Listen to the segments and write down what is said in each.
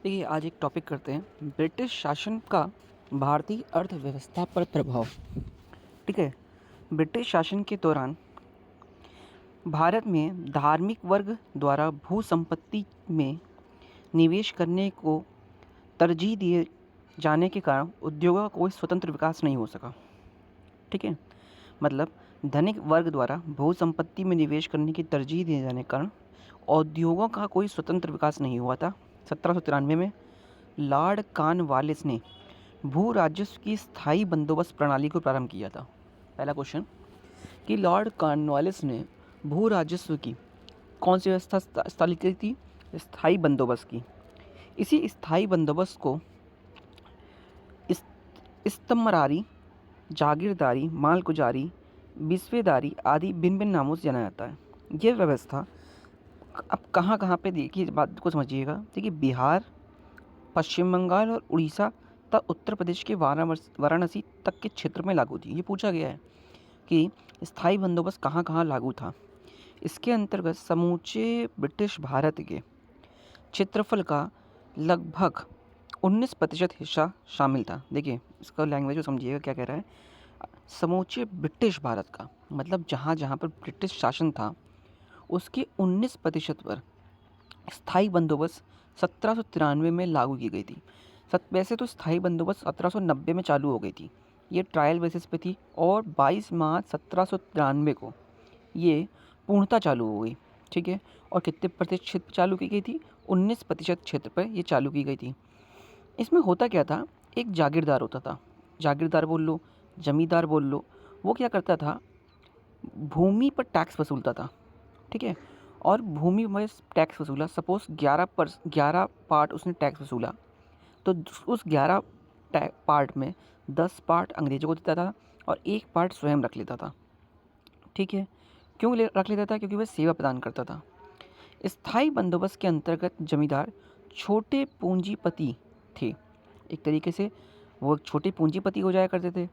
देखिए, आज एक टॉपिक करते हैं ब्रिटिश शासन का भारतीय अर्थव्यवस्था पर प्रभाव। ठीक है। ब्रिटिश शासन के दौरान भारत में धार्मिक वर्ग द्वारा भू संपत्ति में निवेश करने को तरजीह दिए जाने के कारण उद्योगों का कोई स्वतंत्र विकास नहीं हो सका। ठीक है। मतलब धनिक वर्ग द्वारा भू संपत्ति में निवेश करने की तरजीह दिए जाने के कारण उद्योगों का कोई स्वतंत्र विकास नहीं हुआ था। 1793 में लॉर्ड कॉर्नवालिस ने भू राजस्व की स्थायी बंदोबस्त प्रणाली को प्रारंभ किया था। पहला क्वेश्चन कि लॉर्ड कॉर्नवालिस ने भू राजस्व की कौन सी व्यवस्था स्थापित की थी? स्थायी बंदोबस्त की। इसी स्थायी बंदोबस्त को इस्तमरारी, जागीरदारी, मालगुजारी, बिस्वेदारी आदि भिन्न भिन्न नामों से जाना जाता है। यह व्यवस्था अब कहाँ कहाँ पे देखिए, बात को समझिएगा। देखिए, बिहार, पश्चिम बंगाल और उड़ीसा तथा उत्तर प्रदेश के वाराणसी तक के क्षेत्र में लागू थी। ये पूछा गया है कि स्थायी बंदोबस्त कहाँ कहाँ लागू था। इसके अंतर्गत समूचे ब्रिटिश भारत के क्षेत्रफल का लगभग 19% हिस्सा शामिल था। देखिए, इसका लैंग्वेज को समझिएगा क्या कह रहा है। समूचे ब्रिटिश भारत का मतलब जहाँ जहाँ पर ब्रिटिश शासन था उसके 19% पर स्थायी बंदोबस्त 1793 में लागू की गई थी। वैसे तो स्थायी बंदोबस्त 1790 में चालू हो गई थी। ये ट्रायल बेसिस पे थी और 22 मार्च 1793 को ये पूर्णतः चालू हो गई। ठीक है। और कितने प्रतिशत क्षेत्र पर चालू की गई थी? 19% क्षेत्र पर ये चालू की गई थी। इसमें होता क्या था, एक जागीरदार होता था, जागीरदार बोल लो, जमींदार बोल लो। वो क्या करता था, भूमि पर टैक्स वसूलता था। ठीक है। और भूमि में टैक्स वसूला, सपोज 11 पार्ट उसने टैक्स वसूला, तो उस 11 पार्ट में 10 पार्ट अंग्रेज़ों को देता था और 1 पार्ट स्वयं रख लेता था। ठीक है। क्यों रख लेता था? क्योंकि वह सेवा प्रदान करता था। स्थायी बंदोबस्त के अंतर्गत जमींदार छोटे पूंजीपति थे। एक तरीके से वो छोटे पूंजीपति हो जाया करते थे।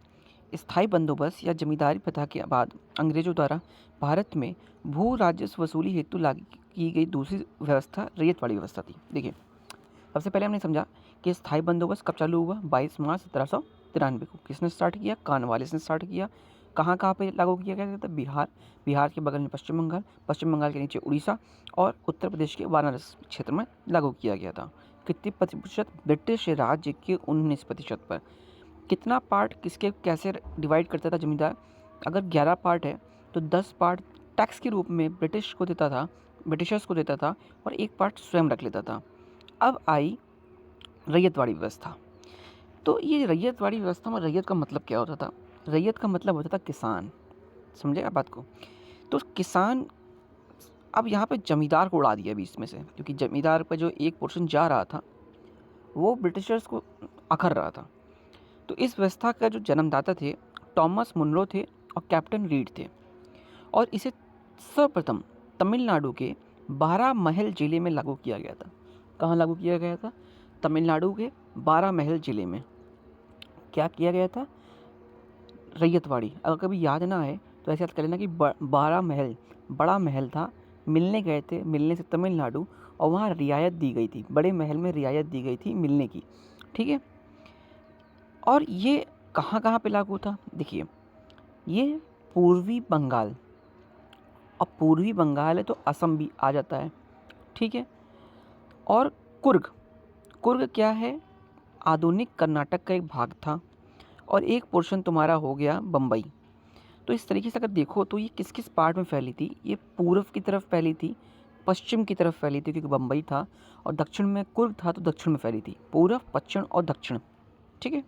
स्थायी बंदोबस्त या जमींदारी प्रथा के बाद अंग्रेजों द्वारा भारत में भू राजस्व वसूली हेतु लागू की गई दूसरी व्यवस्था रैयत वाड़ी व्यवस्था थी। देखिए, सबसे पहले हमने समझा कि स्थायी बंदोबस्त कब चालू हुआ? 22 मार्च 1793 को। किसने स्टार्ट किया? कॉर्नवालिस ने स्टार्ट किया। कहाँ कहाँ पे लागू किया गया था? बिहार, बिहार के बगल में पश्चिम बंगाल, पश्चिम बंगाल के नीचे उड़ीसा और उत्तर प्रदेश के वाराणसी क्षेत्र में लागू किया गया था। कितने प्रतिशत? ब्रिटिश राज्य के 19% पर। कितना पार्ट किसके कैसे डिवाइड करता था जमींदार? अगर 11 पार्ट है तो 10 पार्ट टैक्स के रूप में ब्रिटिशर्स को देता था और 1 पार्ट स्वयं रख लेता था। अब आई रैयतवाड़ी व्यवस्था। तो ये रैयतवाड़ी व्यवस्था में रैयत का मतलब क्या होता था? रैयत का मतलब होता था किसान। समझे आप बात को? तो किसान, अब यहाँ पे जमींदार को उड़ा दिया बीच में से, क्योंकि जमींदार पर जो एक पोर्शन जा रहा था वो ब्रिटिशर्स को अखर रहा था। तो इस व्यवस्था का जो जन्मदाता थे टॉमस मुनरो थे और कैप्टन रीड थे। और इसे सर्वप्रथम तमिलनाडु के 12 महल जिले में लागू किया गया था। कहाँ लागू किया गया था? तमिलनाडु के 12 महल जिले में। क्या किया गया था? रैयतवाड़ी। अगर कभी याद ना आए तो ऐसे याद कर लेना कि 12 महल बड़ा महल था, मिलने गए थे, मिलने से तमिलनाडु, और वहाँ रियायत दी गई थी, बड़े महल में रियायत दी गई थी मिलने की। ठीक है। और ये कहाँ कहाँ पे लागू था? देखिए, ये पूर्वी बंगाल, और पूर्वी बंगाल है तो असम भी आ जाता है। ठीक है। और कुर्ग, कुर्ग क्या है? आधुनिक कर्नाटक का एक भाग था। और एक पोर्शन तुम्हारा हो गया बम्बई। तो इस तरीके से अगर देखो तो ये किस किस पार्ट में फैली थी? ये पूर्व की तरफ फैली थी, पश्चिम की तरफ फैली थी क्योंकि बम्बई था, और दक्षिण में कुर्ग था तो दक्षिण में फैली थी। पूर्व, पश्चिम और दक्षिण। ठीक है।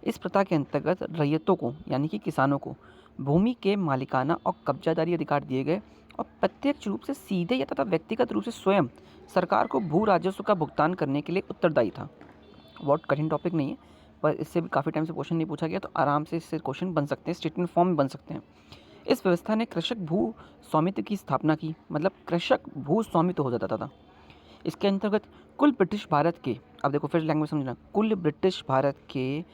इस प्रथा के अंतर्गत रैयतों को यानी कि किसानों को भूमि के मालिकाना और कब्जादारी अधिकार दिए गए और प्रत्यक्ष रूप से सीधे या तथा व्यक्तिगत रूप से स्वयं सरकार को भू राजस्व का भुगतान करने के लिए उत्तरदायी था। बहुत कठिन टॉपिक नहीं है, पर इससे भी काफ़ी टाइम से क्वेश्चन नहीं पूछा गया, तो आराम से इससे क्वेश्चन बन सकते हैं, स्टेटमेंट फॉर्म में बन सकते हैं। इस व्यवस्था ने कृषक भू स्वामित्व की स्थापना की, मतलब कृषक भू स्वामित्व हो जाता था। इसके अंतर्गत कुल ब्रिटिश भारत के, अब देखो फिर लैंग्वेज समझना, कुल ब्रिटिश भारत के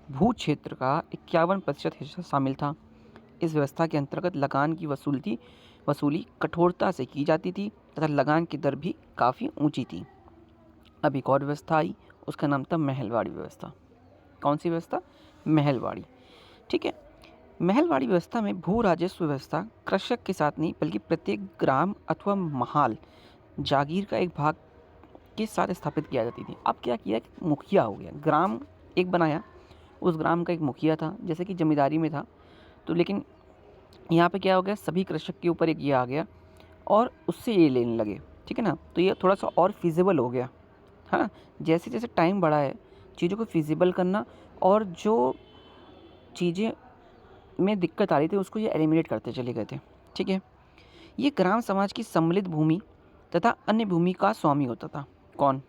भू क्षेत्र का 51% हिस्सा शामिल था। इस व्यवस्था के अंतर्गत लगान की वसूली कठोरता से की जाती थी तथा लगान की दर भी काफ़ी ऊंची थी। अब एक और व्यवस्था आई, उसका नाम था महलवाड़ी व्यवस्था। कौन सी व्यवस्था? महलवाड़ी। ठीक है। महलवाड़ी व्यवस्था में भू राजस्व व्यवस्था कृषक के साथ नहीं बल्कि प्रत्येक ग्राम अथवा महाल जागीर का एक भाग के साथ स्थापित किया जाती थी। अब क्या किया कि मुखिया हो गया, ग्राम एक बनाया, उस ग्राम का एक मुखिया था, जैसे कि जमींदारी में था। तो लेकिन यहाँ पे क्या हो गया, सभी कृषक के ऊपर एक ये आ गया और उससे ये लेने लगे। ठीक है ना, तो ये थोड़ा सा और फिजिबल हो गया, है ना। जैसे जैसे टाइम बढ़ा है, चीज़ों को फिजिबल करना और जो चीज़ें में दिक्कत आ रही थी उसको ये एलिमिनेट करते चले गए थे। ठीक है। ये ग्राम समाज की सम्मिलित भूमि तथा अन्य भूमि का स्वामी होता था। कौन?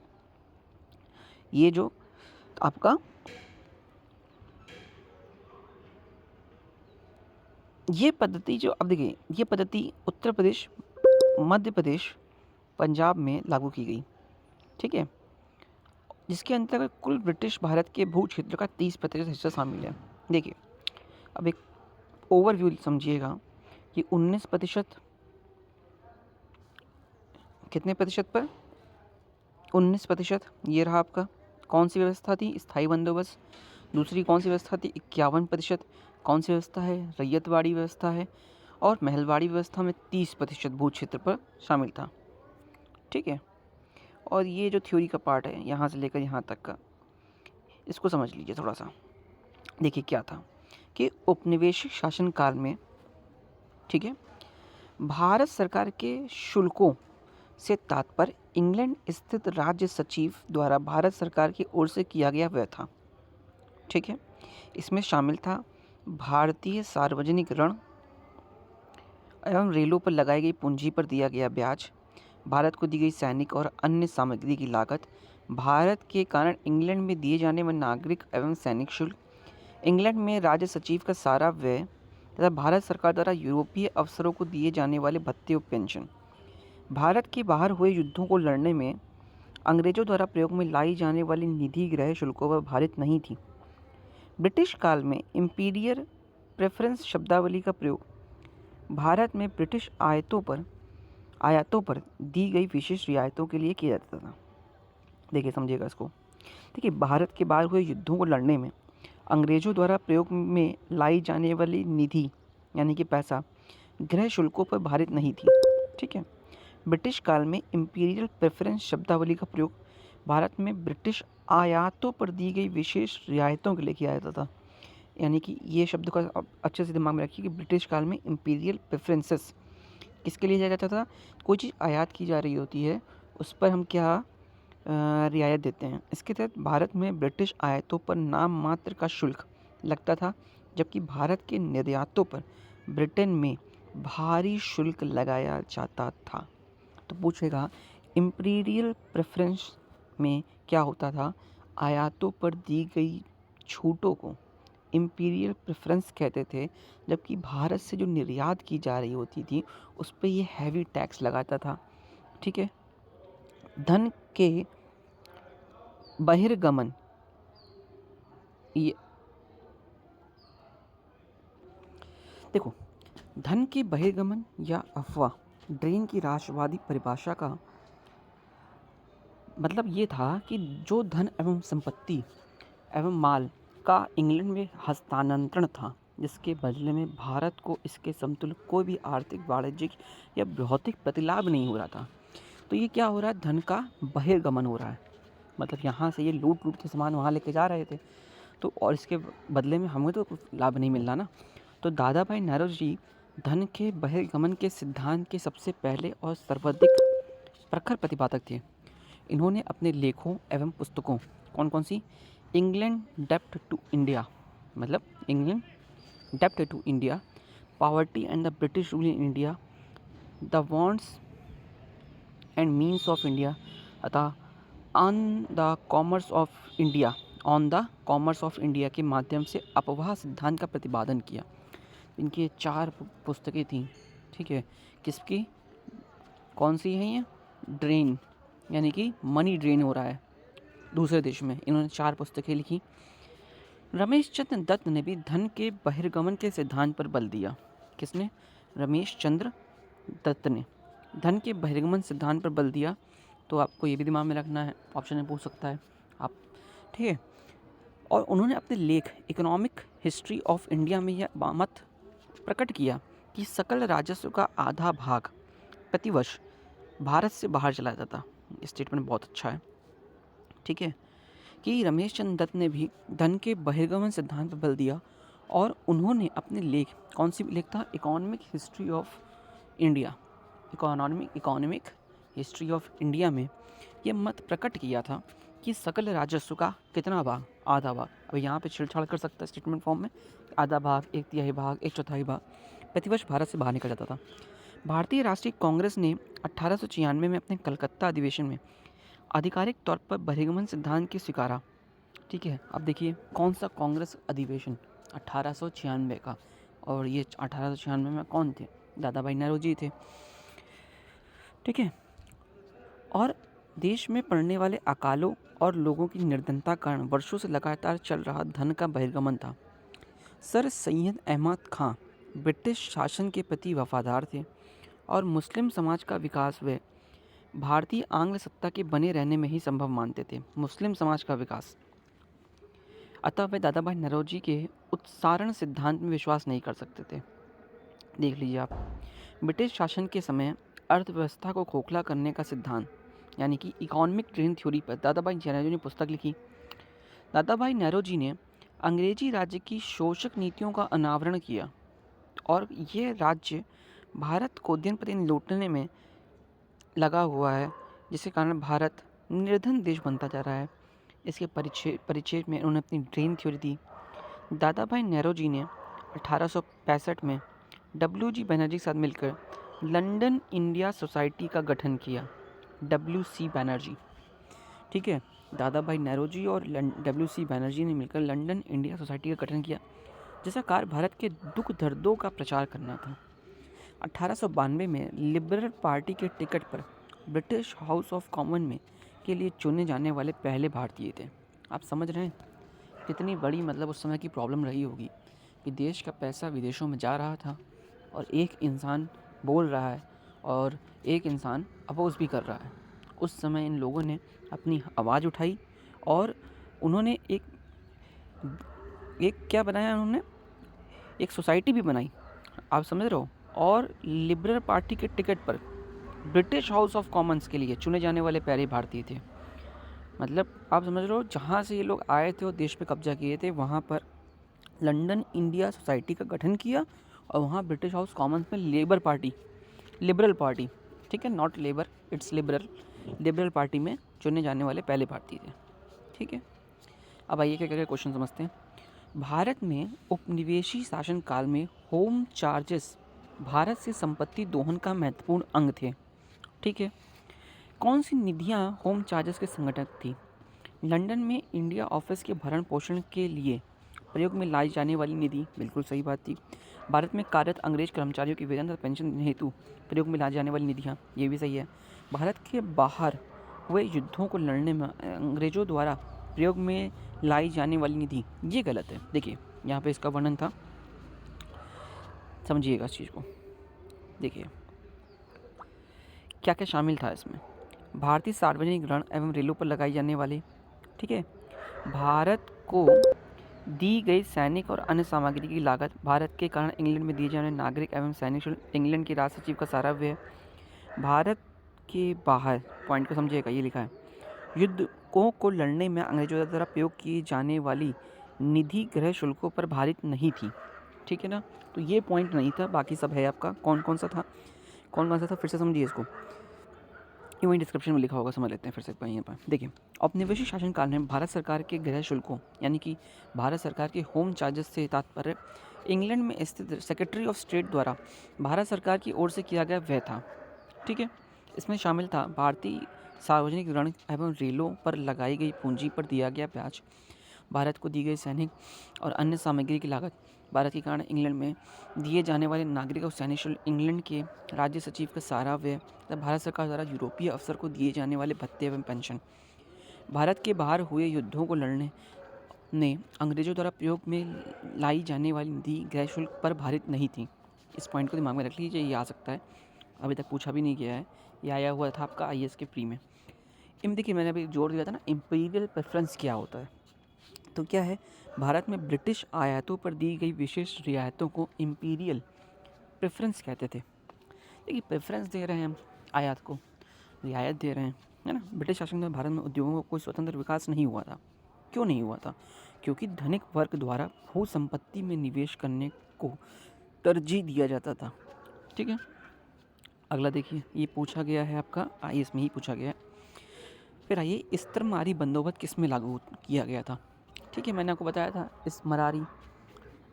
ये जो आपका ये पद्धति जो अब देखिए, ये पद्धति उत्तर प्रदेश, मध्य प्रदेश, पंजाब में लागू की गई। ठीक है, जिसके अंतर्गत कुल ब्रिटिश भारत के भू क्षेत्र का 30% हिस्सा शामिल है। देखिए, अब एक ओवरव्यू समझिएगा कि 19% कितने प्रतिशत पर? 19% ये रहा आपका। कौन सी व्यवस्था थी? स्थायी बंदोबस्त। दूसरी कौन सी व्यवस्था थी? 51%। कौन सी व्यवस्था है? रैयतवाड़ी व्यवस्था है। और महलवाड़ी व्यवस्था में 30% भू क्षेत्र पर शामिल था। ठीक है, और ये जो थ्योरी का पार्ट है यहाँ से लेकर यहाँ तक का, इसको समझ लीजिए थोड़ा सा। देखिए क्या था कि औपनिवेशिक शासन काल में, ठीक है, भारत सरकार के शुल्कों से तात्पर्य इंग्लैंड स्थित राज्य सचिव द्वारा भारत सरकार की ओर से किया गया व्यय था। ठीक है, इसमें शामिल था भारतीय सार्वजनिक ऋण एवं रेलों पर लगाई गई पूंजी पर दिया गया ब्याज, भारत को दी गई सैनिक और अन्य सामग्री की लागत, भारत के कारण इंग्लैंड में दिए जाने वाले नागरिक एवं सैनिक शुल्क, इंग्लैंड में राज्य सचिव का सारा व्यय तथा भारत सरकार द्वारा यूरोपीय अफसरों को दिए जाने वाले भत्ते और पेंशन। भारत के बाहर हुए युद्धों को लड़ने में अंग्रेजों द्वारा प्रयोग में लाई जाने वाली निधि ग्रह शुल्कों पर भारित नहीं थी। ब्रिटिश काल में इंपीरियल प्रेफरेंस शब्दावली का प्रयोग भारत में ब्रिटिश आयातों पर दी गई विशेष रियायतों के लिए किया जाता था। देखिए समझिएगा इसको। देखिए, भारत के बाहर हुए युद्धों को लड़ने में अंग्रेजों द्वारा प्रयोग में लाई जाने वाली निधि यानी कि पैसा गृह शुल्कों पर भारित नहीं थी। ठीक है, ब्रिटिश काल में इंपीरियल प्रेफरेंस शब्दावली का प्रयोग भारत में ब्रिटिश आयातों पर दी गई विशेष रियायतों के लिए किया जाता था। यानी कि ये शब्द का अच्छे से दिमाग में रखिए कि ब्रिटिश काल में इंपीरियल प्रेफरेंसेस किसके लिए दिया जाता था? कोई चीज़ आयात की जा रही होती है उस पर हम क्या रियायत देते हैं। इसके तहत भारत में ब्रिटिश आयातों पर नाम मात्र का शुल्क लगता था, जबकि भारत के निर्यातों पर ब्रिटेन में भारी शुल्क लगाया जाता था। तो पूछेगा इंपीरियल प्रेफरेंस में क्या होता था? आयातों पर दी गई छूटों को इंपीरियल प्रेफरेंस कहते थे, जबकि भारत से जो निर्यात की जा रही होती थी उस पर ये हैवी टैक्स लगाता था। ठीक है, धन के बहिर्गमन ये देखो, धन के बहिर्गमन या अफवाह ड्रेन की राष्ट्रवादी परिभाषा का मतलब ये था कि जो धन एवं संपत्ति एवं माल का इंग्लैंड में हस्तांतरण था, जिसके बदले में भारत को इसके समतुल्य कोई भी आर्थिक, वाणिज्यिक या भौतिक प्रतिलाभ नहीं हो रहा था। तो ये क्या हो रहा है? धन का बहिर्गमन हो रहा है। मतलब यहाँ से ये लूट के सामान वहाँ लेके जा रहे थे, तो और इसके बदले में हमें तो कुछ लाभ नहीं मिल रहा ना। तो दादा भाई नौरोजी जी धन के बहिर्गमन के सिद्धांत के सबसे पहले और सर्वाधिक प्रखर प्रतिपादक थे। इन्होंने अपने लेखों एवं पुस्तकों कौन कौन सी? इंग्लैंड डेप्ट टू इंडिया, मतलब इंग्लैंड डेप्ट to India, poverty and the British rule in India, the wants and means of India अतः on the commerce of India के माध्यम से अपवाह सिद्धांत का प्रतिपादन किया। इनकी 4 पुस्तकें थीं। ठीक है, किसकी? कौन सी हैं ये? ड्रेन, यानी कि मनी ड्रेन हो रहा है दूसरे देश में। इन्होंने 4 पुस्तकें लिखी। रमेश चंद्र दत्त ने भी धन के बहिर्गमन के सिद्धांत पर बल दिया। किसने? रमेश चंद्र दत्त ने धन के बहिर्गमन सिद्धांत पर बल दिया। तो आपको ये भी दिमाग में रखना है, ऑप्शन में पूछ सकता है आप, ठीक है। और उन्होंने अपने लेख इकोनॉमिक हिस्ट्री ऑफ इंडिया में यह मत प्रकट किया कि सकल राजस्व का आधा भाग प्रतिवर्ष भारत से बाहर चला जाता। स्टेटमेंट बहुत अच्छा है, ठीक है। कि रमेश चंद्र दत्त ने भी धन के बहिर्गमन सिद्धांत पर बल दिया और उन्होंने अपने लेख, कौन सी लेख था, economic history of India, economic history of India में यह मत प्रकट किया था कि सकल राजस्व का कितना भाग, आधा भाग, अब यहाँ पे छेड़छाड़ कर सकता है स्टेटमेंट फॉर्म में, आधा भाग, एक तिहाई भाग, एक चौथाई भाग प्रतिवर्ष भारत से बाहर निकल जाता था। भारतीय राष्ट्रीय कांग्रेस ने 1896 में अपने कलकत्ता अधिवेशन में आधिकारिक तौर पर बहिर्गमन सिद्धांत की स्वीकारा, ठीक है। अब देखिए कौन सा कांग्रेस अधिवेशन, 1896 का, और ये 1896 में कौन थे, दादा भाई नौरोजी थे, ठीक है। और देश में पड़ने वाले अकालों और लोगों की निर्धनता कारण वर्षों से लगातार चल रहा धन का बहिर्गमन था। सर सैयद अहमद खां ब्रिटिश शासन के प्रति वफादार थे और मुस्लिम समाज का विकास वे भारतीय आंग्ल सत्ता के बने रहने में ही संभव मानते थे। मुस्लिम समाज का विकास, अतः वे दादा भाई नौरोजी के उत्सारण सिद्धांत में विश्वास नहीं कर सकते थे। देख लीजिए आप, ब्रिटिश शासन के समय अर्थव्यवस्था को खोखला करने का सिद्धांत यानी कि इकोनॉमिक ट्रेन थ्योरी पर दादा भाई नौरोजी ने पुस्तक लिखी। दादा भाई नौरोजी ने अंग्रेजी राज्य की शोषक नीतियों का अनावरण किया और यह राज्य भारत को दिन प्रतिदिन लूटने में लगा हुआ है, जिसके कारण भारत निर्धन देश बनता जा रहा है। इसके परिचय में उन्होंने अपनी ट्रेन थ्योरी दी। दादा भाई नौरोजी ने 1865 में WG बनर्जी के साथ मिलकर लंदन इंडिया सोसाइटी का गठन किया। WC बनर्जी, ठीक है। दादा भाई नौरोजी और WC बनर्जी ने मिलकर लंदन इंडिया सोसाइटी का गठन किया, जिसका कार्य भारत के दुख दर्दों का प्रचार करना था। 1892 में लिबरल पार्टी के टिकट पर ब्रिटिश हाउस ऑफ कॉमन में के लिए चुने जाने वाले पहले भारतीय थे। आप समझ रहे हैं कितनी बड़ी मतलब उस समय की प्रॉब्लम रही होगी कि देश का पैसा विदेशों में जा रहा था और एक इंसान बोल रहा है और एक इंसान अपोज भी कर रहा है। उस समय इन लोगों ने अपनी आवाज़ उठाई और उन्होंने एक क्या बनाया, उन्होंने एक सोसाइटी भी बनाई, आप समझ रहे हो। और लिबरल पार्टी के टिकट पर ब्रिटिश हाउस ऑफ कॉमन्स के लिए चुने जाने वाले पहले भारतीय थे। मतलब आप समझ रहे हो, जहाँ से ये लोग आए थे और देश पे कब्जा किए थे, वहाँ पर लंदन इंडिया सोसाइटी का गठन किया और वहाँ ब्रिटिश हाउस कॉमन्स में लिबरल पार्टी, ठीक है, not labour, it's liberal party में चुने जाने वाले पहले भारतीय थे, ठीक है। अब आइए क्या क्वेश्चन समझते हैं। भारत में उपनिवेशी शासन काल में होम चार्जेस भारत से संपत्ति दोहन का महत्वपूर्ण अंग थे, ठीक है। कौन सी निधियां होम चार्जेस के संगठक थी? लंदन में इंडिया ऑफिस के भरण पोषण के लिए प्रयोग में लाई जाने वाली निधि, बिल्कुल सही बात थी। भारत में कार्यरत अंग्रेज कर्मचारियों की वेतन तथा पेंशन हेतु प्रयोग में लाई जाने वाली निधियाँ, ये भी सही है। भारत के बाहर हुए युद्धों को लड़ने में अंग्रेजों द्वारा प्रयोग में लाई जाने वाली निधि, ये गलत है। देखिए यहाँ पे इसका वर्णन था, समझिएगा इस चीज़ को। देखिए क्या क्या शामिल था इसमें। भारतीय सार्वजनिक ऋण एवं रेलों पर लगाई जाने वाली, ठीक है। भारत को दी गई सैनिक और अन्य सामग्री की लागत, भारत के कारण इंग्लैंड में दिए जाने नागरिक एवं सैनिक शुल्क, इंग्लैंड के राज सचिव का सारा व्यय। भारत के बाहर, पॉइंट को समझिएगा, ये लिखा है, युद्धों को लड़ने में अंग्रेजों द्वारा प्रयोग की जाने वाली निधि गृह शुल्कों पर भारित नहीं थी, ठीक है ना। तो ये पॉइंट नहीं था, बाकी सब है आपका। कौन कौन सा था फिर से समझिए इसको, ये वही डिस्क्रिप्शन में लिखा होगा, समझ लेते हैं फिर से एक बार यहाँ पर। देखिए औपनिवेशिक शासनकाल में भारत सरकार के गृह शुल्कों यानी कि भारत सरकार के होम चार्जेस से तात्पर्य इंग्लैंड में स्थित सेक्रेटरी ऑफ स्टेट द्वारा भारत सरकार की ओर से किया गया व्यय था, ठीक है। इसमें शामिल था भारतीय सार्वजनिक ऋण एवं रेलों पर लगाई गई पूंजी पर दिया गया ब्याज, भारत को दी गई सैनिक और अन्य सामग्री की लागत, भारत के कारण इंग्लैंड में दिए जाने वाले नागरिक और सैनिक शुल्क, इंग्लैंड के राज्य सचिव का सारा व्यय तथा भारत सरकार द्वारा यूरोपीय अफसर को दिए जाने वाले भत्ते एवं पेंशन। भारत के बाहर हुए युद्धों को लड़ने ने अंग्रेजों द्वारा प्रयोग में लाई जाने वाली निधि गृह शुल्क पर भारित नहीं थी। इस पॉइंट को दिमाग में रख लीजिए, ये आ सकता है, अभी तक पूछा भी नहीं गया है, ये आया हुआ था आपका IAS के प्री में। देखिए मैंने अभी जोर दिया था ना इम्पीरियल प्रेफरेंस क्या होता है। तो क्या है, भारत में ब्रिटिश आयातों पर दी गई विशेष रियायतों को इम्पीरियल प्रेफरेंस कहते थे। देखिए प्रेफरेंस दे रहे हैं हम आयात को, रियायत दे रहे हैं, है ना। ब्रिटिश शासन में भारत में उद्योगों का कोई स्वतंत्र विकास नहीं हुआ था। क्यों नहीं हुआ था? क्योंकि धनिक वर्ग द्वारा भू संपत्ति में निवेश करने को तरजीह दिया जाता था। ठीक है, अगला देखिए, ये पूछा गया है आपका आईएएस में ही पूछा गया है। फिर आइए, स्तरमारी बंदोबस्त किस में लागू किया गया था? ठीक है, मैंने आपको बताया था इसमरारी,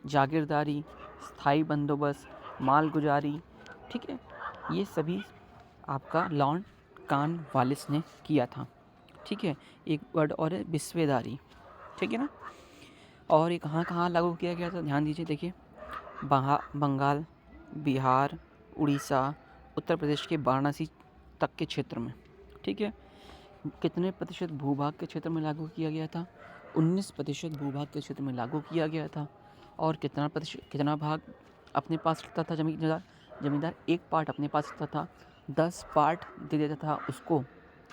जागीरदारी, स्थायी बंदोबस्त, मालगुजारी। ठीक है, ये सभी आपका लॉर्ड कॉर्नवालिस ने किया था। ठीक है, एक वर्ड और है बिस्वेदारी। ठीक है ना। और ये कहाँ कहाँ लागू किया गया था, ध्यान दीजिए। देखिए बंगाल, बिहार, उड़ीसा, उत्तर प्रदेश के वाराणसी तक के क्षेत्र में। ठीक है, कितने प्रतिशत भूभाग के क्षेत्र में लागू किया गया था? 19% भूभाग के क्षेत्र में लागू किया गया था। और कितना भाग अपने पास रखता था जमींदार एक पार्ट अपने पास रखता था, 10 पार्ट दे देता था उसको,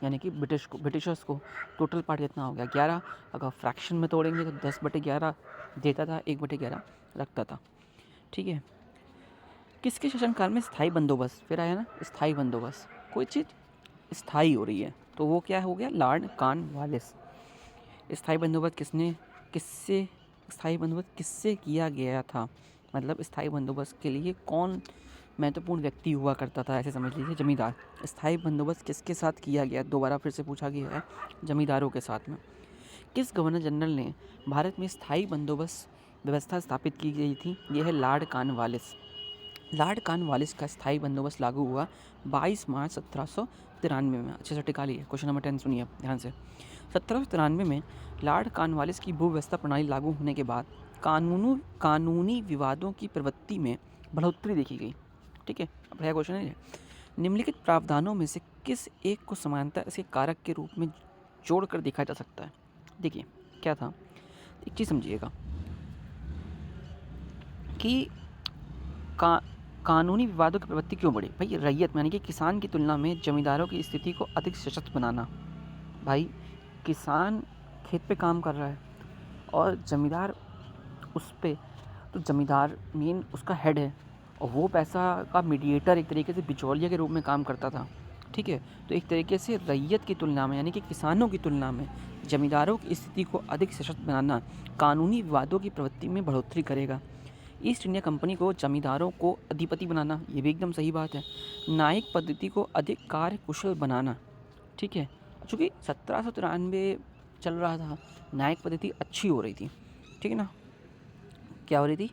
यानी कि ब्रिटिशर्स को। टोटल पार्ट कितना हो गया? 11। अगर फ्रैक्शन में तोड़ेंगे तो 10/11 देता था, 1/11 रखता था। ठीक है, किसके शासनकाल में स्थायी बंदोबस्त? फिर आया ना स्थायी बंदोबस्त, कोई चीज़ स्थायी हो रही है तो वो क्या हो गया? Lord Cornwallis. किससे स्थायी बंदोबस्त किससे किया गया था? मतलब स्थायी बंदोबस्त के लिए कौन महत्वपूर्ण व्यक्ति हुआ करता था? ऐसे समझ लीजिए, जमींदार। स्थायी बंदोबस्त किसके साथ किया गया? दोबारा फिर से पूछा गया है, जमींदारों के साथ में। किस गवर्नर जनरल ने भारत में स्थायी बंदोबस्त व्यवस्था स्थापित की गई थी? यह है लॉर्ड कॉर्नवालिस। लॉर्ड कॉर्नवालिस का स्थायी बंदोबस्त लागू हुआ 22 मार्च 1793 में। अच्छे से टिका लिए। क्वेश्चन नंबर 10 सुनिए ध्यान से। 1793 में लॉर्ड कॉर्नवालिस की भू व्यवस्था प्रणाली लागू होने के बाद कानूनी विवादों की प्रवृत्ति में बढ़ोतरी देखी गई। ठीक है, अब है क्वेश्चन है, निम्नलिखित प्रावधानों में से किस एक को समानता इसके कारक के रूप में जोड़कर देखा जा सकता है? देखिए क्या था, एक चीज़ समझिएगा कि कानूनी विवादों की प्रवृत्ति क्यों बढ़ी? भाई रैयत यानी कि किसान की तुलना में जमींदारों की स्थिति को अधिक सशक्त बनाना। भाई किसान खेत पे काम कर रहा है और जमींदार उस पे, तो जमींदार मेन उसका हेड है और वो पैसा का मीडिएटर, एक तरीके से बिचौलिया के रूप में काम करता था। ठीक है, तो एक तरीके से रैयत की तुलना में यानी कि किसानों की तुलना में जमींदारों की स्थिति को अधिक सशक्त बनाना कानूनी विवादों की प्रवृत्ति में बढ़ोतरी करेगा। ईस्ट इंडिया कंपनी को जमींदारों को अधिपति बनाना, ये भी एकदम सही बात है। न्यायिक पद्धति को अधिक कार्यकुशल बनाना। ठीक है, चूँकि 1793 चल रहा था, न्यायिक पद्धति अच्छी हो रही थी। ठीक है ना, क्या हो रही थी?